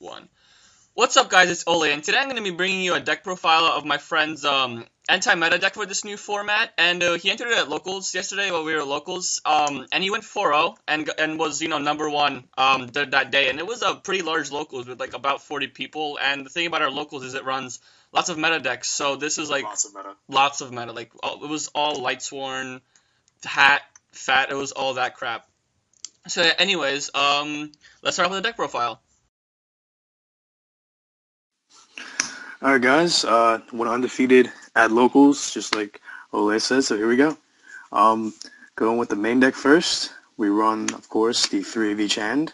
One. What's up, guys? It's Ole, and today I'm going to be bringing you a deck profile of my friend's anti-meta deck for this new format. And he entered it at locals yesterday while we were at locals, and he went 4-0 and was number one that day. And it was a pretty large locals with like about 40 people. And the thing about our locals is it runs lots of meta decks. So this is like lots of meta. Like it was all Lightsworn, Hat, Fat. It was all that crap. So anyways, let's start off with the deck profile. All right, guys. Went undefeated at locals, just like Ole said. So here we go. Going with the main deck first. We run, of course, the 3 of each hand.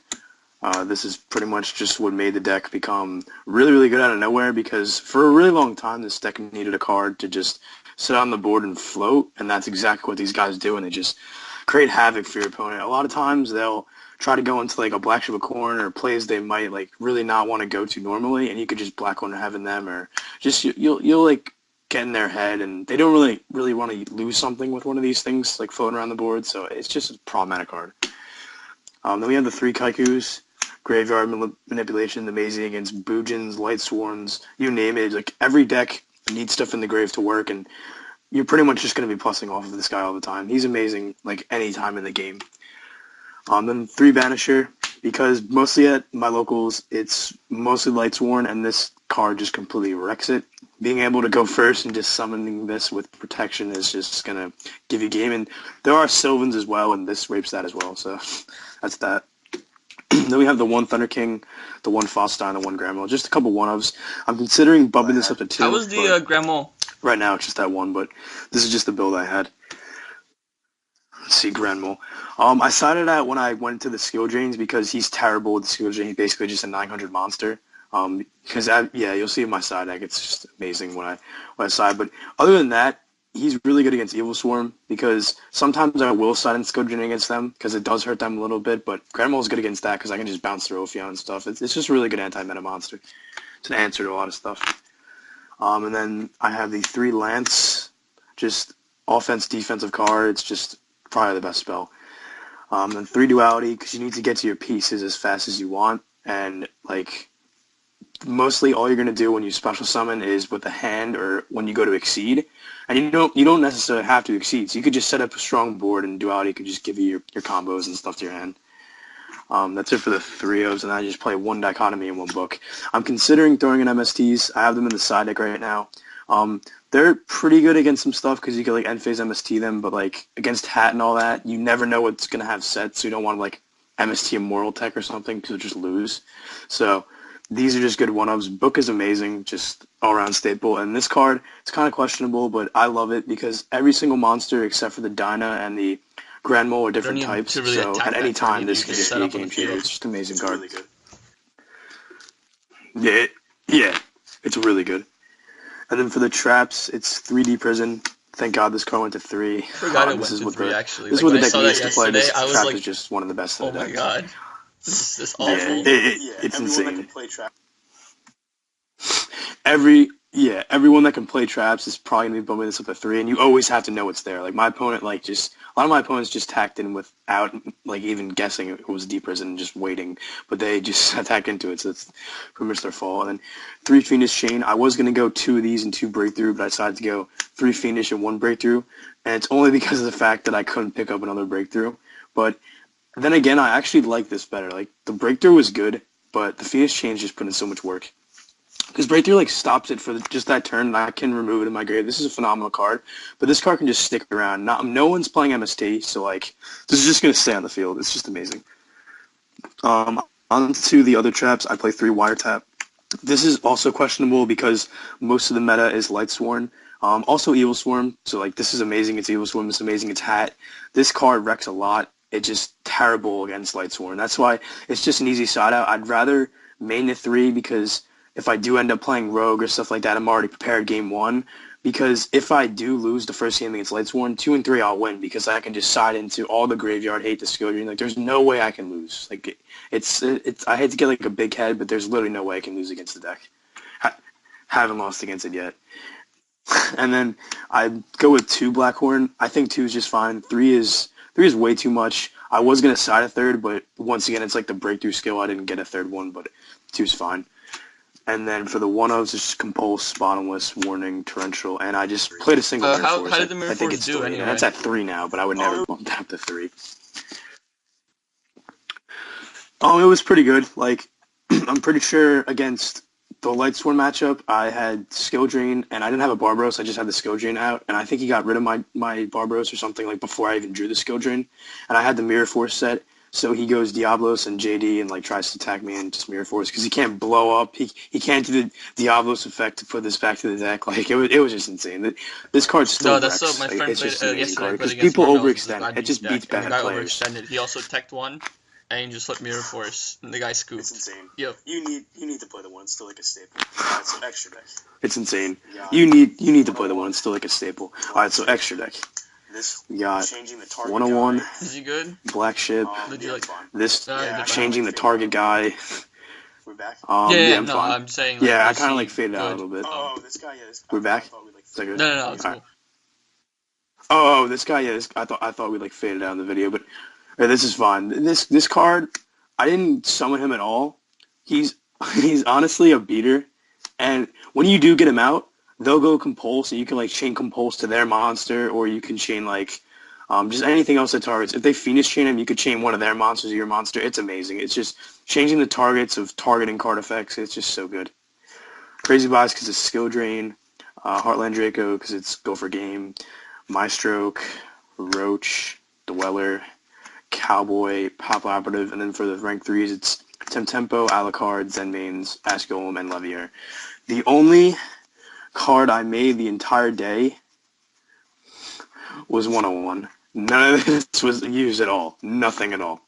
This is pretty much just what made the deck become really, really good out of nowhere, because for a really long time, this deck needed a card to just sit on the board and float, and that's exactly what these guys do, and they just create havoc for your opponent. A lot of times, they'll try to go into like a Black Sheep of Corn or plays they might like really not want to go to normally, and you could just Black Corner Heaven them, or just you'll like get in their head, and they don't really want to lose something with one of these things like floating around the board, so it's just a problematic card. Then we have the 3 Kaikus, Graveyard Manipulation, amazing against Boojins, Lightsworns, you name it. Like every deck needs stuff in the grave to work, and you're pretty much just going to be plussing off of this guy all the time. He's amazing like any time in the game. Then 3 Banisher, because mostly at my locals, it's mostly Lightsworn, and this card just completely wrecks it. Being able to go first and just summoning this with protection is just going to give you game. And there are Sylvans as well, and this rapes that as well, so that's that. Then we have the 1 Thunder King, the 1 Faustine, the 1 Grandma. Just a couple one-ofs. I'm considering bumping this up to 2. How was the Grandma? Right now, it's just that 1, but this is just the build I had. Let's see, Granmole. I sided at when I went to the skill drains because he's terrible with the skill drain. He's basically just a 900 monster. You'll see in my side deck, it's just amazing when I side. But other than that, he's really good against Evil Swarm, because sometimes I will side in skill drain against them because it does hurt them a little bit. But Granmole's good against that because I can just bounce through Ophion and stuff. It's just a really good anti-meta monster. It's an answer to a lot of stuff. And then I have the 3 Lance, just offense, defensive card. It's just probably the best spell. Then 3 Duality, because you need to get to your pieces as fast as you want, and like mostly all you're going to do when you special summon is with the hand or when you go to Exceed, and you don't necessarily have to Exceed, so you could just set up a strong board, and Duality could just give you your combos and stuff to your hand. That's it for the 3-ofs, and I just play 1 Dichotomy in 1 book. I'm considering throwing in MSTs. I have them in the side deck right now. They're pretty good against some stuff because you can like end phase MST them, but like against Hat and all that, you never know what's gonna have sets, so you don't want to like MST Immortal Tech or something because you'll just lose. So these are just good one-ups. Book is amazing, just all-around staple. And this card, it's kind of questionable, but I love it because every single monster except for the Dyna and the Granmole are different types. Really, so at any time, this can just be a game changer. It's just an amazing card. Really good. Yeah, it's really good. And then for the traps, it's 3D Prison. Thank God this card went to 3. I forgot it went to 3, actually. This is what the deck needs to play. This trap is just one of the best. Oh my god. This is awful. It's insane. That can play trap. Everyone that can play traps is probably going to be bumping this up to 3, and you always have to know it's there. Like, my opponent, a lot of my opponents just tacked in without, like, even guessing it was Deep Prison and just waiting, but they just attack into it, so it's pretty much their fault. And then 3 Fiendish Chain. I was going to go 2 of these and 2 Breakthrough, but I decided to go 3 Fiendish and 1 Breakthrough, and it's only because of the fact that I couldn't pick up another Breakthrough. But then again, I actually like this better. Like, the Breakthrough was good, but the Fiendish Chain just put in so much work. Because Breakthrough like stops it for just that turn, and I can remove it in my grave. This is a phenomenal card, but this card can just stick around. No one's playing MST, so like this is just gonna stay on the field. It's just amazing. On to the other traps. I play 3 Wiretap. This is also questionable because most of the meta is Lightsworn. Also Evil Swarm. So like this is amazing. It's Evil Swarm. It's amazing. It's Hat. This card wrecks a lot. It's just terrible against Lightsworn. That's why it's just an easy side out. I'd rather main the 3 because if I do end up playing Rogue or stuff like that, I'm already prepared game 1. Because if I do lose the first game against Lightsworn, 2 and 3 I'll win because I can just side into all the graveyard, hate the skill drain. Like there's no way I can lose. Like it's I hate to get like a big head, but there's literally no way I can lose against the deck. Haven't lost against it yet. And then I go with 2 Blackhorn. I think 2 is just fine. 3 is way too much. I was gonna side a 3rd, but once again, it's like the breakthrough skill. I didn't get a 3rd one, but Two's fine. And then for the one-ofs, just compulse, bottomless, warning, torrential, and I just played a single Mirror Force. How did the Mirror I think Force it's do 3, anyway? and that's at 3 now, but I would never bump that up to 3. It was pretty good. Like, I'm pretty sure against the Lightsworn matchup, I had Skill Drain, and I didn't have a Barbaros. I just had the Skill Drain out, and I think he got rid of my Barbaros or something like before I even drew the Skill Drain. And I had the Mirror Force set, so he goes Diablos and JD and like tries to attack me and just Mirror Force because he can't blow up. He can't do the Diablos effect to put this back to the deck. Like it was just insane. This card still No, that's wrecks. what my friend it's played just an amazing yesterday. card Because people overextend. It just beats bad the guy players. overextended. He also teched one, and he just let Mirror Force, and the guy scooped. It's insane. Yep. You need to play the one still like a staple. It's an extra deck. It's insane. Yeah. You need to play the one still like a staple. All right, so extra deck. This We got changing the target 101, guy. Is he good? Black Ship. Did you like? This Yeah, changing the target guy. We're back. I'm no, fine. I'm saying. Like, Yeah, I is kind of he like faded out a good? little bit. Oh, this guy is. We're back? I thought we, like, Is that good? No, it's Alright. cool. Oh, this guy. Yeah, I thought we like faded out in the video, but this is fine. This card, I didn't summon him at all. He's honestly a beater, and when you do get him out, they'll go compulse, and you can like chain compulse to their monster, or you can chain like just anything else that targets. If they Phoenix chain him, you could chain one of their monsters to your monster. It's amazing. It's just changing the targets of targeting card effects. It's just so good. Crazy Bias because it's Skill Drain. Heartland Draco because it's Go for Game. Maestroke, Roach, Dweller, Cowboy, Pop Operative, and then for the rank 3s, it's Tempo, Alucard, Zenmaines, Ash Golem, and Levier. The only card I made the entire day was 101. None of this was used at all. Nothing at all.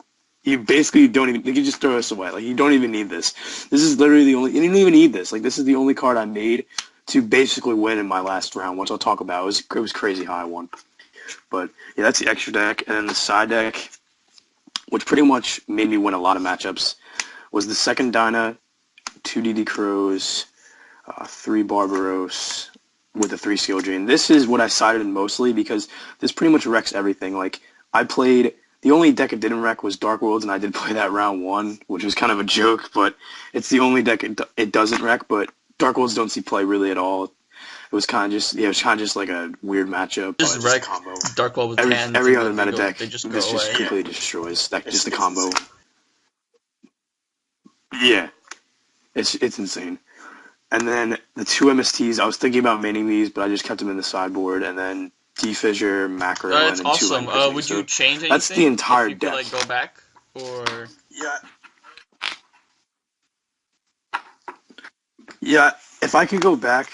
You basically don't even, you can just throw this away. Like, you don't even need this. This is literally the only, you didn't even need this. Like, this is the only card I made to basically win in my last round, which I'll talk about. It was crazy how I won. But, yeah, that's the extra deck. And then the side deck, which pretty much made me win a lot of matchups, was the second Dyna, 2 DD Crows, 3 Barbaros, with a 3 Skill Drain. This is what I sided in mostly because this pretty much wrecks everything. Like, I played, the only deck it didn't wreck was Dark Worlds, and I did play that round 1, which was kind of a joke, but it's the only deck it doesn't wreck, but Dark Worlds don't see play really at all. It was kind of just, like a weird matchup. Just wreck combo. Dark World with hands. Every and other then meta deck, they just go this just away. completely destroys that, just the It's combo. insane. Yeah, it's insane. And then the 2 MSTs, I was thinking about maining these, but I just kept them in the sideboard. And then D-Fissure, Macro, That's and then 2 awesome. Imprisoning. Would So you change anything? that's the entire if you deck. could, like, go back? Or... Yeah, if I could go back,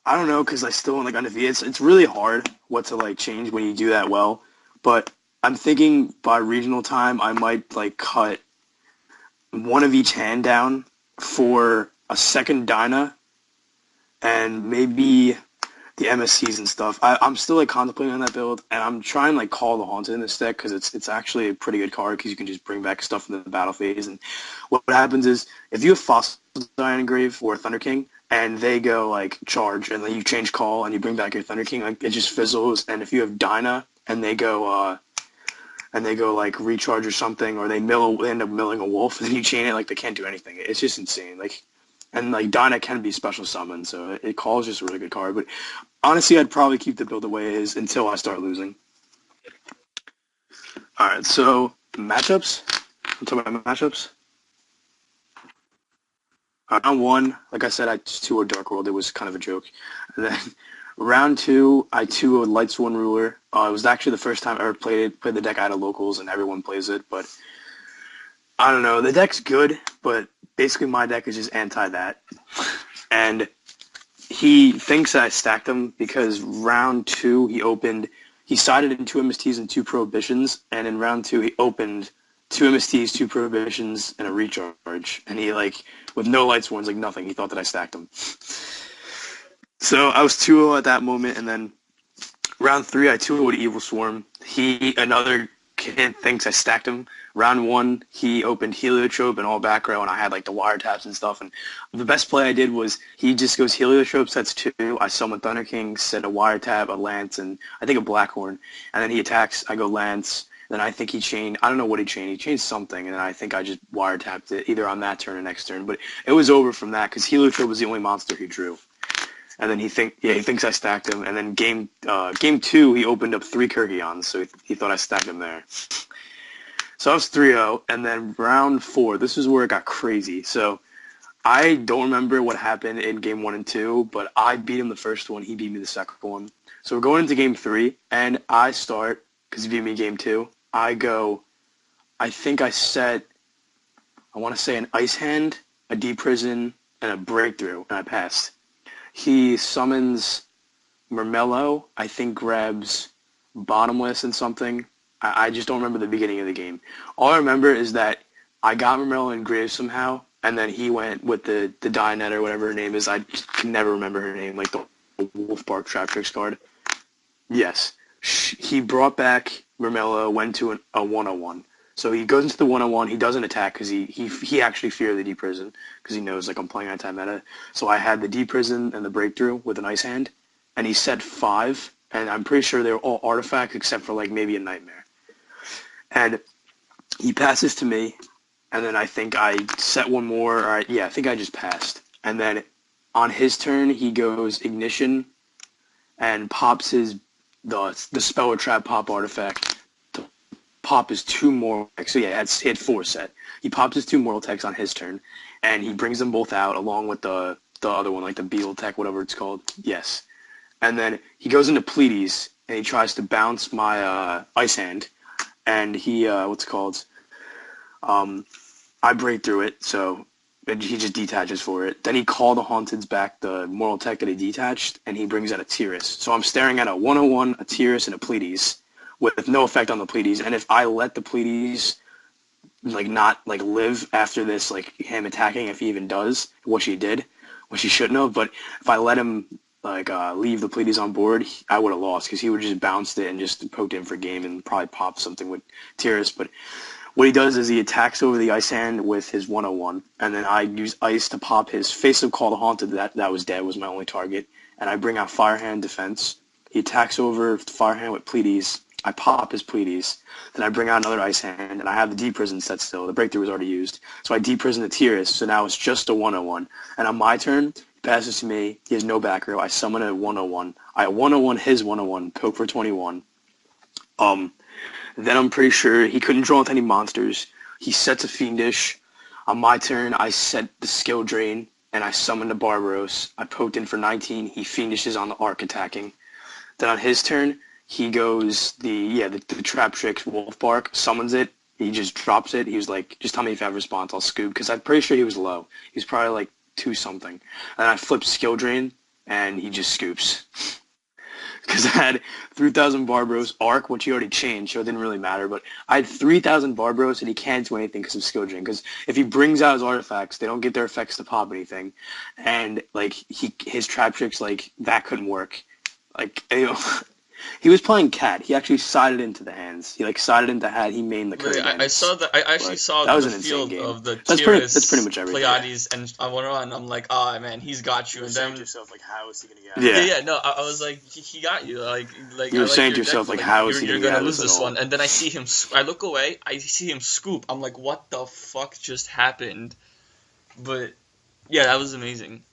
I don't know, because I still want like undefeated. It's really hard what to like change when you do that well. But I'm thinking by regional time, I might like cut one of each hand down for a second Dyna and maybe the MSCs and stuff. I'm still like contemplating on that build, and I'm trying like Call the Haunted in this deck because it's actually a pretty good card because you can just bring back stuff in the battle phase. And what happens is if you have Fossil Diamond Grave or Thunder King and they go like charge and then you change call and you bring back your Thunder King, like it just fizzles. And if you have Dyna and they go like recharge or something, or they end up milling a wolf, and then you chain it, like they can't do anything. It's just insane. Like, and like Dyna can be special summoned, so it calls just a really good card. But honestly, I'd probably keep the build the way it is until I start losing. All right, so matchups. I'm talking about matchups. Round 1, like I said, I 2-0 Dark World. It was kind of a joke. And then round 2, I 2-0 Lightsworn Ruler. It was actually the first time I ever played the deck out of locals, and everyone plays it. But I don't know. The deck's good, but basically my deck is just anti that. And he thinks that I stacked him because round 2 he sided in 2 MSTs and 2 Prohibitions, and in round 2 he opened 2 MSTs, 2 Prohibitions, and a recharge. And he like, with no Lightsworns, like nothing, he thought that I stacked him. So I was 2-0 at that moment, and then round 3 I 2-0 to Evil Swarm. Another kid thinks I stacked him. Round 1, he opened Heliotrope and all back row, and I had like the wiretaps and stuff. And the best play I did was he just goes Heliotrope, sets 2. I summon Thunder King, set a wiretap, a Lance, and I think a Blackhorn. And then he attacks. I go Lance, Then I think he changed. I don't know what he changed. He changed something, and then I think I just wiretapped it either on that turn or next turn. But it was over from that because Heliotrope was the only monster he drew. And then he thinks I stacked him. And then game 2, he opened up 3 Kyrgions, so he thought I stacked him there. So I was 3-0, and then round 4, this is where it got crazy. So I don't remember what happened in game 1 and 2, but I beat him the first one. He beat me the second one. So we're going into game 3, and I start, because he beat me game 2. I think I set, I want to say an Ice Hand, a Deep Prison, and a Breakthrough, and I passed. He summons Mermello, I think grabs Bottomless and something. I just don't remember the beginning of the game. All I remember is that I got Mermello engraved somehow, and then he went with the Dianet or whatever her name is. I can never remember her name, like the Wolfbark Traptrix card. Yes. He brought back Mermello, went to a 101. So he goes into the 101. He doesn't attack because he actually feared the Deep Prison because he knows like I'm playing anti-meta. So I had the Deep Prison and the Breakthrough with an Ice Hand, and he said 5, and I'm pretty sure they were all artifacts except for like maybe a Nightmare. And he passes to me, and then I think I set one more. I think I just passed. And then on his turn, he goes Ignition and pops the Spell or Trap pop artifact. The pop is 2 Mortal Techs. So yeah, he had 4 set. He pops his 2 Mortal Techs on his turn, and he brings them both out along with the other one, like the Beetle Tech, whatever it's called. Yes. And then he goes into Pleiades, and he tries to bounce my Ice Hand, and he, I break through it, so he just detaches for it. Then he called the Haunteds back, the Mortal Tech that he detached, and he brings out a Tiras. So I'm staring at a 101, a Tiras, and a Pleiades with no effect on the Pleiades. And if I let the Pleiades not live after this, like him attacking, if he even does, which he did, which he shouldn't have, but if I let him leave the Pleiades on board, I would have lost because he would have just bounced it and just poked in for game and probably popped something with Tiras. But what he does is he attacks over the Ice Hand with his 101, and then I use Ice to pop his Face of Call to Haunted. That was dead, was my only target. And I bring out Firehand Defense. He attacks over Firehand with Pleiades. I pop his Pleiades. Then I bring out another Ice Hand, and I have the Deep Prison set still. The Breakthrough was already used. So I Deep Prison the Tiras, so now it's just a 101. And on my turn, he passes to me. He has no back row. I summon a 101. I 101 his 101, poke for 21. Then I'm pretty sure he couldn't draw with any monsters. He sets a Fiendish. On my turn, I set the Skill Drain, and I summoned a Barbaros. I poked in for 19. He Fiendishes on the Arc attacking. Then on his turn, he goes the Traptrix Wolfbark, summons it. He just drops it. He was like, just tell me if you have a response, I'll scoop. Because I'm pretty sure he was low. He was probably like 2-something. And I flipped Skill Drain, and he just scoops. Because I had 3,000 Barbaros Arc, which he already changed, so it didn't really matter. But I had 3,000 Barbaros, and he can't do anything because of Skill Drain. Because if he brings out his artifacts, they don't get their effects to pop anything. And, his Traptrix, that couldn't work. He was playing Cat. He actually sided into the hands. He, sided into Hat. He mained the Curry. I saw that. I actually saw that was the an field insane game. of the That's pretty much everything. Pleiades, and I went on. I'm like, oh man, he's got you. You And saying then to yourself, how is he gonna get out? Yeah. No, I was like, he got you. You were saying to your yourself, deck, how is he you're gonna gonna get lose out of this this at all? one. And then I see him. I look away. I see him scoop. I'm like, what the fuck just happened? But yeah, that was amazing.